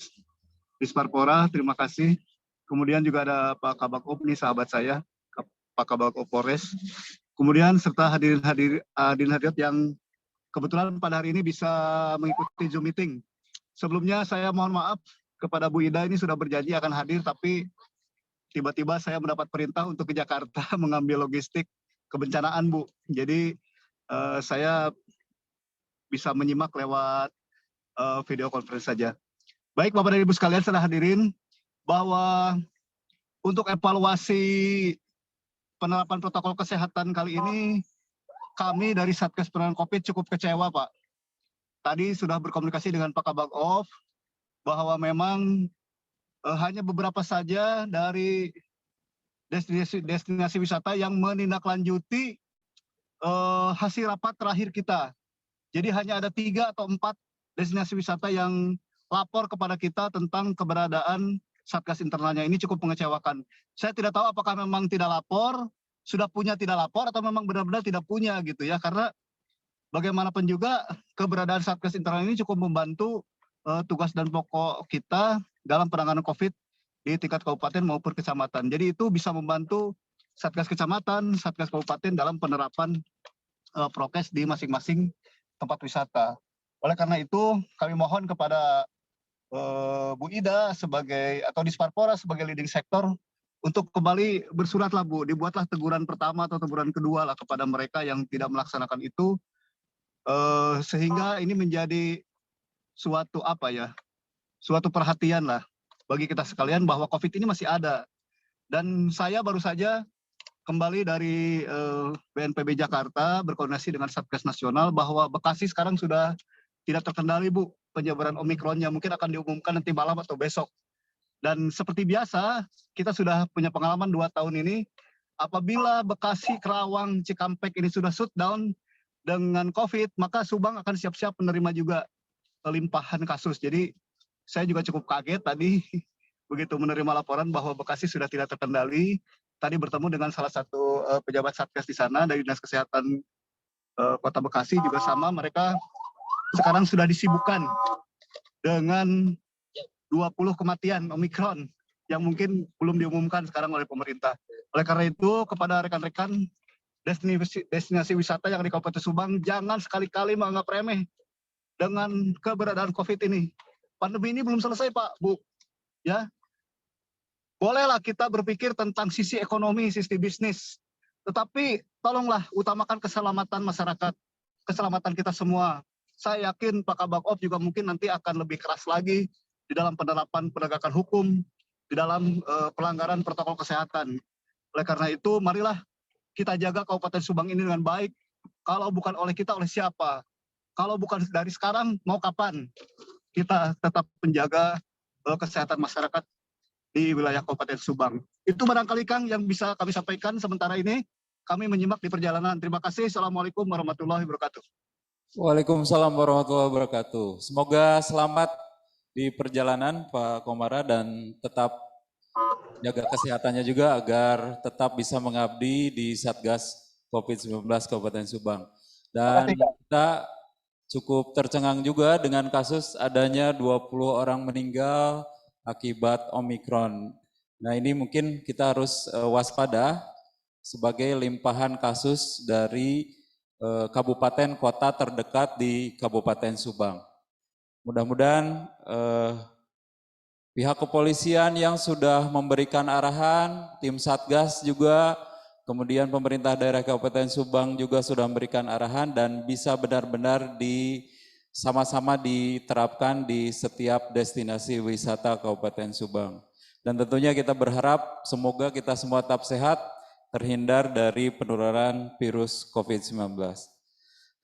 Disparpora, terima kasih. Kemudian juga ada Pak Kabak Op, nih sahabat saya, Pak Kabak Op Polres. Kemudian serta hadirin-hadirat yang kebetulan pada hari ini bisa mengikuti Zoom meeting. Sebelumnya saya mohon maaf kepada Bu Ida, ini sudah berjanji akan hadir, tapi tiba-tiba saya mendapat perintah untuk ke Jakarta mengambil logistik kebencanaan, Bu. Jadi saya bisa menyimak lewat video conference saja. Baik Bapak dan Ibu sekalian, setelah hadirin, bahwa untuk evaluasi penerapan protokol kesehatan kali ini, kami dari Satgas Penanganan COVID cukup kecewa, Pak. Tadi sudah berkomunikasi dengan Pak Kabag Off, bahwa memang hanya beberapa saja dari destinasi wisata yang menindaklanjuti hasil rapat terakhir kita. Jadi hanya ada 3 atau 4 destinasi wisata yang lapor kepada kita tentang keberadaan Satgas internalnya. Ini cukup mengecewakan. Saya tidak tahu apakah memang tidak lapor, sudah punya tidak lapor, atau memang benar-benar tidak punya gitu ya. Karena bagaimanapun juga keberadaan Satgas internal ini cukup membantu tugas dan pokok kita dalam penanganan COVID di tingkat kabupaten maupun kecamatan. Jadi itu bisa membantu Satgas kecamatan, Satgas kabupaten dalam penerapan prokes di masing-masing tempat wisata. Oleh karena itu kami mohon kepada Bu Ida sebagai atau Disparpora sebagai leading sektor untuk kembali bersuratlah Bu, dibuatlah teguran pertama atau teguran kedua lah kepada mereka yang tidak melaksanakan itu, sehingga ini menjadi suatu suatu perhatian lah bagi kita sekalian bahwa COVID ini masih ada. Dan saya baru saja kembali dari BNPB Jakarta berkoordinasi dengan Satgas Nasional bahwa Bekasi sekarang sudah tidak terkendali Bu penyebaran Omikronnya, mungkin akan diumumkan nanti malam atau besok. Dan seperti biasa kita sudah punya pengalaman 2 tahun ini, apabila Bekasi, Kerawang, Cikampek ini sudah shutdown dengan COVID, maka Subang akan siap-siap menerima juga limpahan kasus. Jadi saya juga cukup kaget tadi begitu menerima laporan bahwa Bekasi sudah tidak terkendali. Tadi bertemu dengan salah satu pejabat Satgas di sana dari Dinas Kesehatan Kota Bekasi juga sama, mereka sekarang sudah disibukkan dengan 20 kematian Omikron yang mungkin belum diumumkan sekarang oleh pemerintah. Oleh karena itu kepada rekan-rekan destinasi wisata yang di Kabupaten Subang, jangan sekali-kali menganggap remeh dengan keberadaan COVID ini. Pandemi ini belum selesai Pak, Bu. Ya, bolehlah kita berpikir tentang sisi ekonomi, sisi bisnis. Tetapi tolonglah utamakan keselamatan masyarakat, keselamatan kita semua. Saya yakin Pak Kabak Op juga mungkin nanti akan lebih keras lagi di dalam penerapan penegakan hukum, di dalam pelanggaran protokol kesehatan. Oleh karena itu, marilah kita jaga Kabupaten Subang ini dengan baik. Kalau bukan oleh kita, oleh siapa? Kalau bukan dari sekarang, mau kapan? Kita tetap menjaga kesehatan masyarakat di wilayah Kabupaten Subang. Itu barangkali Kang yang bisa kami sampaikan sementara ini. Kami menyimak di perjalanan. Terima kasih. Assalamualaikum warahmatullahi wabarakatuh. Waalaikumsalam warahmatullahi wabarakatuh. Semoga selamat di perjalanan Pak Komara dan tetap jaga kesehatannya juga agar tetap bisa mengabdi di Satgas COVID-19 Kabupaten Subang. Dan kita cukup tercengang juga dengan kasus adanya 20 orang meninggal akibat Omikron. Nah ini mungkin kita harus waspada sebagai limpahan kasus dari kabupaten kota terdekat di Kabupaten Subang. Mudah-mudahan pihak kepolisian yang sudah memberikan arahan, tim Satgas juga, kemudian pemerintah daerah Kabupaten Subang juga sudah memberikan arahan dan bisa benar-benar sama-sama diterapkan di setiap destinasi wisata Kabupaten Subang. Dan tentunya kita berharap semoga kita semua tetap sehat, terhindar dari penularan virus COVID-19.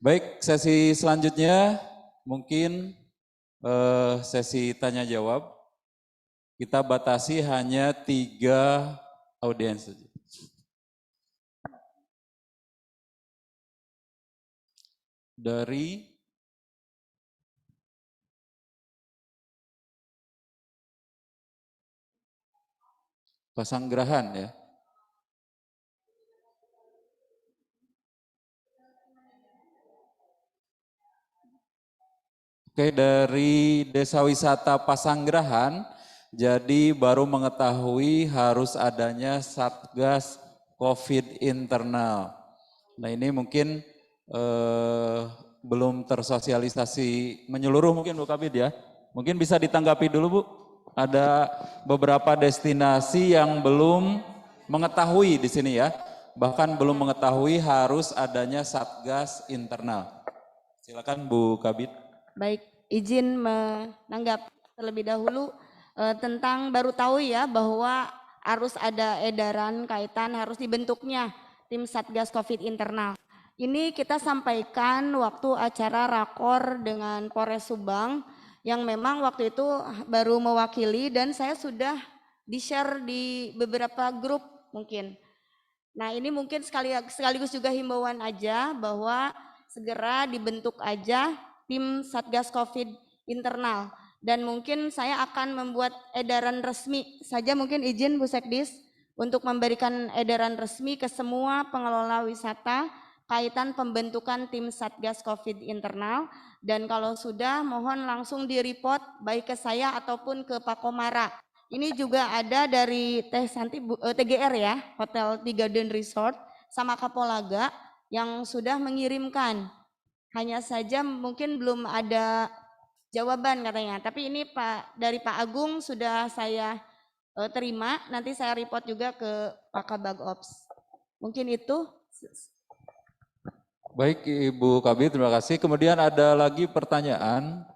Baik, sesi selanjutnya mungkin sesi tanya jawab. Kita batasi hanya 3 audiens saja. Dari Pasanggerahan ya. Oke, dari Desa Wisata Pasanggerahan, jadi baru mengetahui harus adanya Satgas COVID internal. Nah ini mungkin belum tersosialisasi menyeluruh mungkin Bu Kabid ya. Mungkin bisa ditanggapi dulu Bu. Ada beberapa destinasi yang belum mengetahui di sini ya. Bahkan belum mengetahui harus adanya Satgas internal. Silakan Bu Kabid. Baik, izin menanggap terlebih dahulu tentang baru tahu ya bahwa harus ada edaran kaitan harus dibentuknya tim Satgas COVID internal. Ini kita sampaikan waktu acara rakor dengan Polres Subang yang memang waktu itu baru mewakili dan saya sudah di-share di beberapa grup mungkin. Nah ini mungkin sekaligus juga himbauan aja bahwa segera dibentuk aja tim Satgas Covid internal. Dan mungkin saya akan membuat edaran resmi saja, mungkin izin Bu Sekdis untuk memberikan edaran resmi ke semua pengelola wisata kaitan pembentukan tim Satgas Covid internal. Dan kalau sudah mohon langsung di-report baik ke saya ataupun ke Pak Komara. Ini juga ada dari Teh Santi, TGR ya, Hotel 3 Garden Resort sama Kapolaga yang sudah mengirimkan. Hanya saja mungkin belum ada jawaban katanya. Tapi ini dari Pak Agung sudah saya terima. Nanti saya report juga ke Pak Kabag Ops. Mungkin itu. Baik Ibu Kabid, terima kasih. Kemudian ada lagi pertanyaan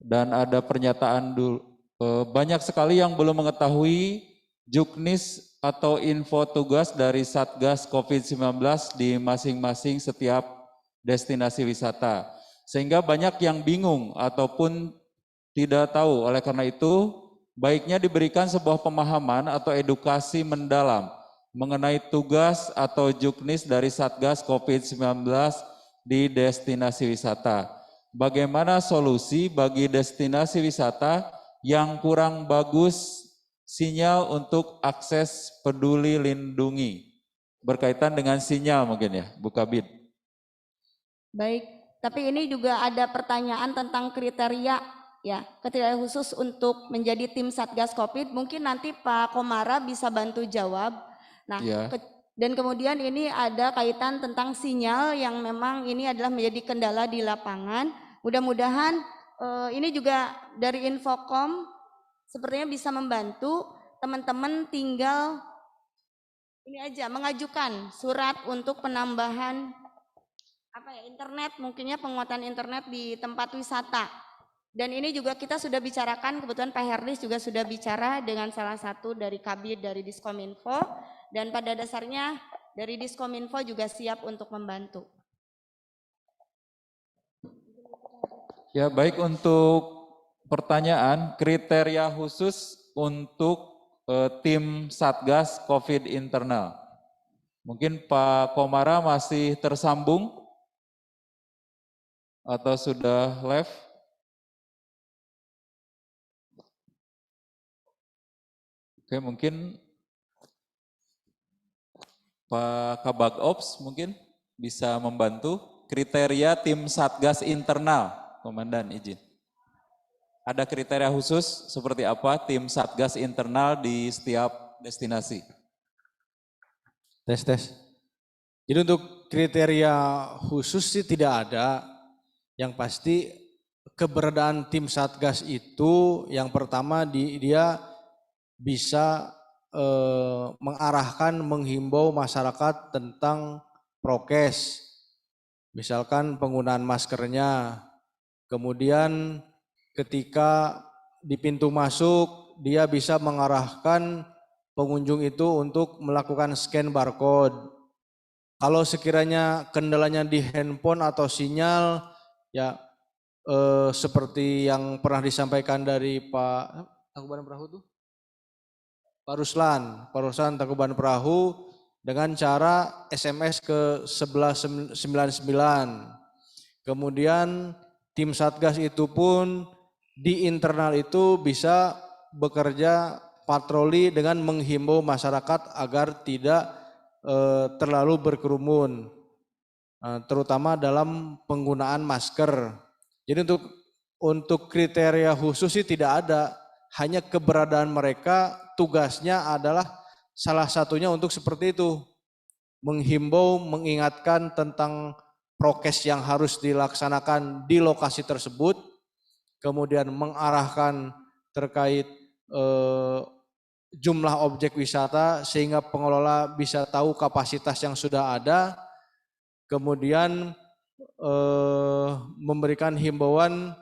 dan ada pernyataan dulu. Banyak sekali yang belum mengetahui juknis atau info tugas dari Satgas COVID-19 di masing-masing setiap destinasi wisata. Sehingga banyak yang bingung ataupun tidak tahu. Oleh karena itu, baiknya diberikan sebuah pemahaman atau edukasi mendalam mengenai tugas atau juknis dari Satgas COVID-19 di destinasi wisata. Bagaimana solusi bagi destinasi wisata yang kurang bagus sinyal untuk akses peduli lindungi? Berkaitan dengan sinyal mungkin ya, Bu Kabid. Baik, tapi ini juga ada pertanyaan tentang kriteria ya, kriteria khusus untuk menjadi tim Satgas Covid. Mungkin nanti Pak Komara bisa bantu jawab. Nah, Ya. Dan kemudian ini ada kaitan tentang sinyal yang memang ini adalah menjadi kendala di lapangan. Mudah-mudahan ini juga dari Infocom sepertinya bisa membantu teman-teman, tinggal ini aja mengajukan surat untuk penambahan internet, mungkinnya penguatan internet di tempat wisata. Dan ini juga kita sudah bicarakan, kebetulan Pak Herdis juga sudah bicara dengan salah satu dari Kabid dari Diskominfo, dan pada dasarnya dari Diskominfo juga siap untuk membantu. Ya, baik, untuk pertanyaan kriteria khusus untuk tim Satgas COVID internal. Mungkin Pak Komara masih tersambung atau sudah live? Oke, mungkin Pak Kabag Ops mungkin bisa membantu kriteria tim Satgas internal. Komandan izin. Ada kriteria khusus seperti apa tim Satgas internal di setiap destinasi? Tes. Jadi untuk kriteria khusus sih tidak ada. Yang pasti keberadaan tim Satgas itu yang pertama dia bisa mengarahkan, menghimbau masyarakat tentang prokes. Misalkan penggunaan maskernya. Kemudian ketika di pintu masuk dia bisa mengarahkan pengunjung itu untuk melakukan scan barcode. Kalau sekiranya kendalanya di handphone atau sinyal, ya seperti yang pernah disampaikan dari Pak Tangkuban Perahu tuh, Pak Ruslan Tangkuban Perahu dengan cara SMS ke 1199. Kemudian tim Satgas itu pun di internal itu bisa bekerja patroli dengan menghimbau masyarakat agar tidak terlalu berkerumun, terutama dalam penggunaan masker. Jadi untuk kriteria khusus sih tidak ada, hanya keberadaan mereka tugasnya adalah salah satunya untuk seperti itu, menghimbau, mengingatkan tentang prokes yang harus dilaksanakan di lokasi tersebut, kemudian mengarahkan terkait jumlah objek wisata sehingga pengelola bisa tahu kapasitas yang sudah ada, kemudian memberikan himbauan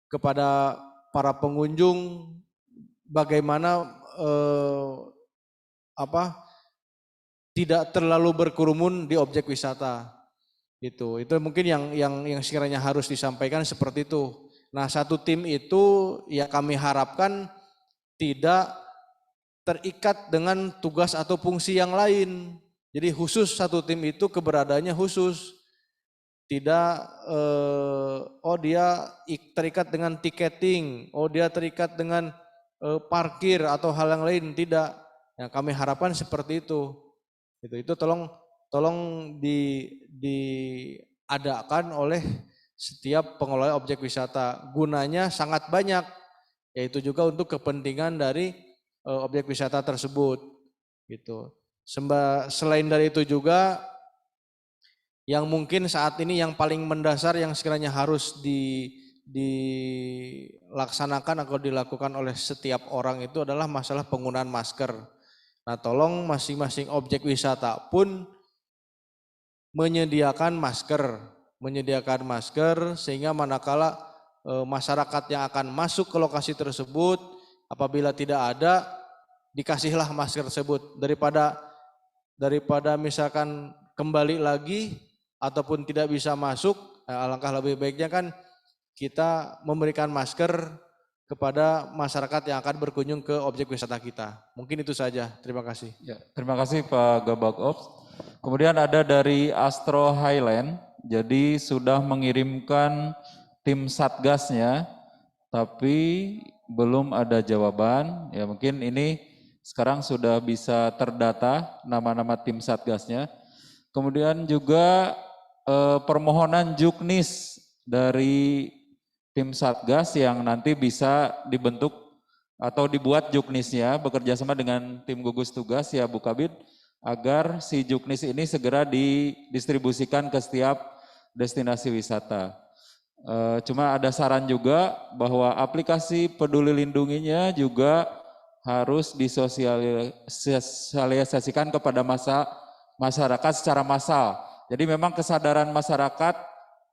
kepada para pengunjung bagaimana tidak terlalu berkerumun di objek wisata. Itu mungkin yang sekiranya harus disampaikan seperti itu. Nah, satu tim itu ya kami harapkan tidak terikat dengan tugas atau fungsi yang lain. Jadi khusus satu tim itu keberadaannya khusus. Tidak, dia terikat dengan tiketing, dia terikat dengan parkir atau hal yang lain, tidak. Yang kami harapkan seperti itu. Itu tolong diadakan oleh setiap pengelola objek wisata. Gunanya sangat banyak, yaitu juga untuk kepentingan dari objek wisata tersebut. Gitu. Selain dari itu juga, yang mungkin saat ini yang paling mendasar yang sekiranya harus dilaksanakan atau dilakukan oleh setiap orang itu adalah masalah penggunaan masker. Nah, tolong masing-masing objek wisata pun menyediakan masker sehingga manakala masyarakat yang akan masuk ke lokasi tersebut apabila tidak ada, dikasihlah masker tersebut daripada misalkan kembali lagi ataupun tidak bisa masuk. Alangkah lebih baiknya kan kita memberikan masker kepada masyarakat yang akan berkunjung ke objek wisata kita. Mungkin itu saja. Terima kasih. Ya, terima kasih Pak Gabak Ops. Kemudian ada dari Astro Highland, jadi sudah mengirimkan tim satgasnya, tapi belum ada jawaban. Ya mungkin ini sekarang sudah bisa terdata nama-nama tim satgasnya. Kemudian juga permohonan juknis dari tim satgas yang nanti bisa dibentuk atau dibuat juknisnya bekerja sama dengan tim gugus tugas ya Bu Kabid, agar si juknis ini segera didistribusikan ke setiap destinasi wisata. Cuma ada saran juga bahwa aplikasi Peduli Lindunginya juga harus disosialisasikan kepada masyarakat secara massal. Jadi memang kesadaran masyarakat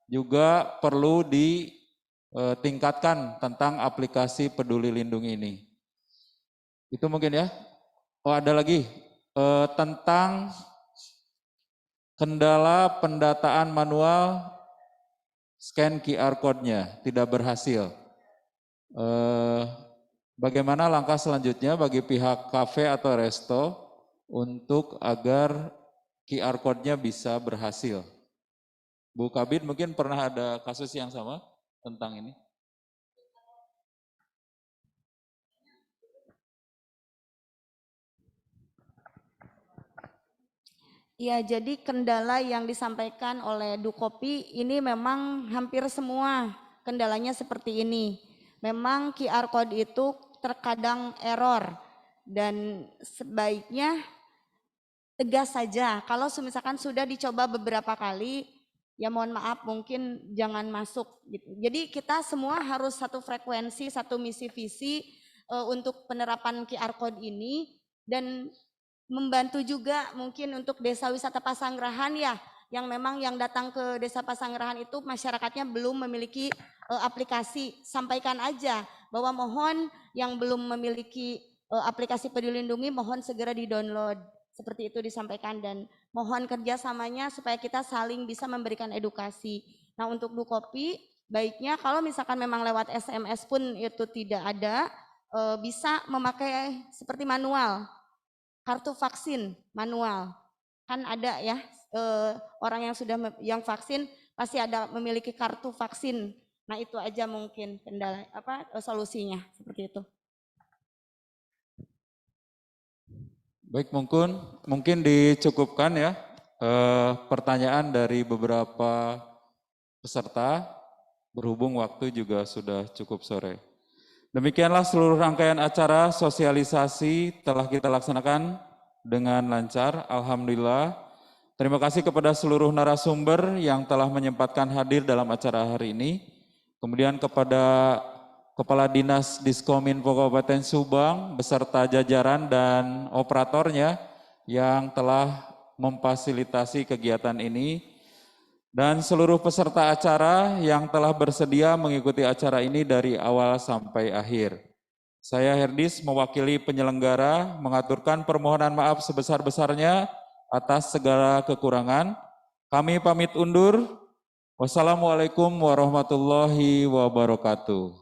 juga perlu ditingkatkan tentang aplikasi Peduli Lindungi ini. Itu mungkin ya. Oh ada lagi tentang kendala pendataan manual scan QR code-nya tidak berhasil. Bagaimana langkah selanjutnya bagi pihak kafe atau resto untuk agar QR code-nya bisa berhasil? Bu Kabid mungkin pernah ada kasus yang sama tentang ini? Ya, jadi kendala yang disampaikan oleh Dukopi ini memang hampir semua kendalanya seperti ini. Memang QR code itu terkadang error dan sebaiknya tegas saja. Kalau misalkan sudah dicoba beberapa kali, ya mohon maaf mungkin jangan masuk gitu. Jadi kita semua harus satu frekuensi, satu misi visi untuk penerapan QR code ini, dan membantu juga mungkin untuk desa wisata Pasanggerahan ya, yang memang yang datang ke desa Pasanggerahan itu masyarakatnya belum memiliki aplikasi. Sampaikan aja bahwa mohon yang belum memiliki aplikasi Peduli Lindungi mohon segera di-download. Seperti itu disampaikan, dan mohon kerjasamanya supaya kita saling bisa memberikan edukasi. Nah untuk Dukopi baiknya kalau misalkan memang lewat SMS pun itu tidak ada, bisa memakai seperti manual. Kartu vaksin manual kan ada ya, orang yang sudah yang vaksin pasti ada memiliki kartu vaksin. Nah itu aja mungkin kendala solusinya seperti itu. Baik, mungkin dicukupkan ya pertanyaan dari beberapa peserta, berhubung waktu juga sudah cukup sore. Demikianlah seluruh rangkaian acara sosialisasi telah kita laksanakan dengan lancar, alhamdulillah. Terima kasih kepada seluruh narasumber yang telah menyempatkan hadir dalam acara hari ini. Kemudian kepada Kepala Dinas Diskominfo Kabupaten Subang beserta jajaran dan operatornya yang telah memfasilitasi kegiatan ini. Dan seluruh peserta acara yang telah bersedia mengikuti acara ini dari awal sampai akhir. Saya Herdis mewakili penyelenggara mengaturkan permohonan maaf sebesar-besarnya atas segala kekurangan. Kami pamit undur. Wassalamualaikum warahmatullahi wabarakatuh.